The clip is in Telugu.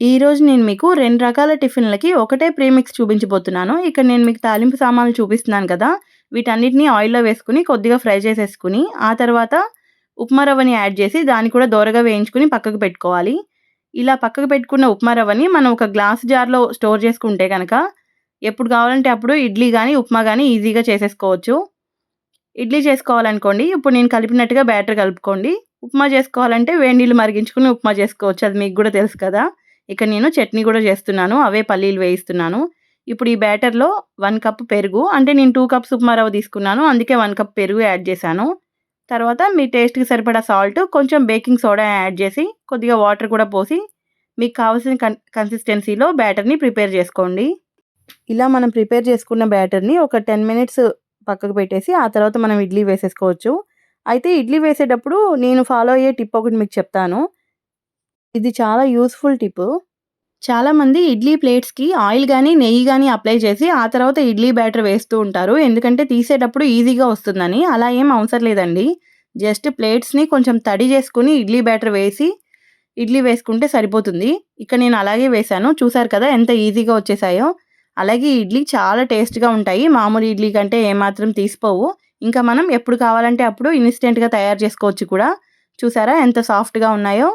ఈరోజు నేను మీకు 2 రకాల టిఫిన్‌లకి ఒకటే ప్రీమిక్స్ చూపించబోతున్నాను. ఇక్కడ నేను మీకు తాలింపు సామాన్లు చూపిస్తున్నాను కదా! వీటన్నిటిని ఆయిల్‌లో వేసుకొని కొద్దిగా ఫ్రై చేసేసుకొని, ఆ తర్వాత ఉప్మా రవ్వని యాడ్ చేసి దాన్ని కూడా దోరగా వేయించుకొని పక్కకు పెట్టుకోవాలి. ఇలా పక్కకు పెట్టుకున్న ఉప్మా రవ్వని మనం ఒక గ్లాస్ జార్‌లో స్టోర్ చేసుకుంటే గనక, ఎప్పుడు కావాలంటే అప్పుడు ఇడ్లీ గాని, ఉప్మా గాని ఈజీగా చేసేసుకోవచ్చు. ఇడ్లీ చేసుకోవాలనుకోండి, ఇప్పుడు నేను కలిపినట్టుగా బ్యాటర్ కలుపుకోండి. ఉప్మా చేసుకోవాలంటే వేడి నీళ్ళు మరిగించుకొని ఉప్మా చేసుకోవచ్చు. అది మీకు గూడా తెలుసు కదా! ఇక్కడ నేను చట్నీ గూడా చేస్తున్నాను. అవే పల్లీలు వేయిస్తున్నాను. ఇప్పుడు ఈ బ్యాటర్‌లో 1 కప్ పెరుగు, అంటే నేను 2 కప్స్ ఉప్మా రవ్వ తీసుకున్నాను. అందుకే 1 కప్ పెరుగు యాడ్ చేశాను. తర్వాత మీ టేస్ట్‌కి సరిపడా సాల్ట్, కొంచెం బేకింగ్ సోడా యాడ్ చేసి, కొద్దిగా వాటర్ కూడా పోసి, మీకు కావాల్సిన కన్సిస్టెన్సీలో బ్యాటర్‌ని ప్రిపేర్ చేసుకోండి. ఇలా మనం ప్రిపేర్ చేసుకున్న బ్యాటర్‌ని ఒక 10 మినిట్స్ పక్కకు పెట్టేసి, ఆ తర్వాత మనం ఇడ్లీ వేసేసుకోవచ్చు. అయితే ఇడ్లీ వేసేటప్పుడు నేను ఫాలో అయ్యే టిప్ ఒకటి మీకు చెప్తాను. ఇది చాలా యూజ్‌ఫుల్ టిప్పు. చాలామంది ఇడ్లీ ప్లేట్స్‌కి ఆయిల్ గాని, నెయ్యి గాని అప్లై చేసి, ఆ తర్వాత ఇడ్లీ బ్యాటర్ వేస్తూ ఉంటారు. ఎందుకంటే తీసేటప్పుడు ఈజీగా వస్తుందని. అలా ఏం అవసరం లేదండి. జస్ట్ ప్లేట్స్‌ని కొంచెం తడి చేసుకొని ఇడ్లీ బ్యాటర్ వేసి, ఇడ్లీ వేసుకుంటే సరిపోతుంది. ఇక్కడ నేను అలాగే వేశాను. చూసారు కదా ఎంత ఈజీగా వచ్చేసాయో. అలాగే ఈ ఇడ్లీ చాలా టేస్ట్‌గా ఉంటాయి. మామూలు ఇడ్లీ కంటే ఏమాత్రం తీసిపోవు. ఇంకా మనం ఎప్పుడు కావాలంటే అప్పుడు ఇన్‌స్టెంట్‌గా తయారు చేసుకోవచ్చు కూడా. చూసారా ఎంత సాఫ్ట్‌గా ఉన్నాయో?